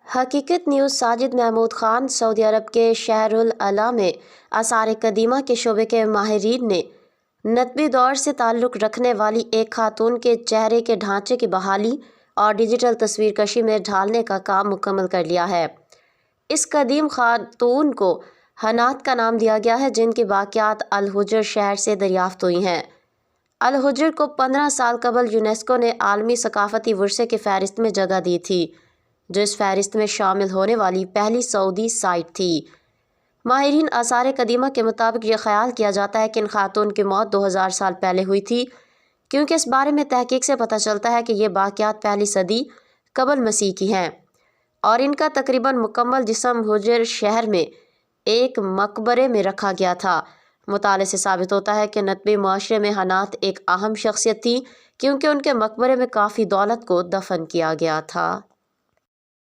حقیقت نیوز ساجد محمود خان سعودی عرب کے شہر العلا میں آثار قدیمہ کے شعبے کے ماہرین نے نطبی دور سے تعلق رکھنے والی ایک خاتون کے چہرے کے ڈھانچے کی بحالی اور ڈیجیٹل تصویر کشی میں ڈھالنے کا کام مکمل کر لیا ہے۔ اس قدیم خاتون کو حنات کا نام دیا گیا ہے، جن کی باقیات الحجر شہر سے دریافت ہوئی ہیں۔ الحجر کو 15 سال قبل یونیسکو نے عالمی ثقافتی ورثے کی فہرست میں جگہ دی تھی، جو اس فہرست میں شامل ہونے والی پہلی سعودی سائٹ تھی۔ ماہرین آثار قدیمہ کے مطابق یہ خیال کیا جاتا ہے کہ ان خاتون کی موت 2000 سال پہلے ہوئی تھی، کیونکہ اس بارے میں تحقیق سے پتہ چلتا ہے کہ یہ باقیات پہلی صدی قبل مسیح کی ہیں، اور ان کا تقریباً مکمل جسم حجر شہر میں ایک مقبرے میں رکھا گیا تھا۔ مطالعے سے ثابت ہوتا ہے کہ نطبی معاشرے میں حنات ایک اہم شخصیت تھی، کیونکہ ان کے مقبرے میں کافی دولت کو دفن کیا گیا تھا۔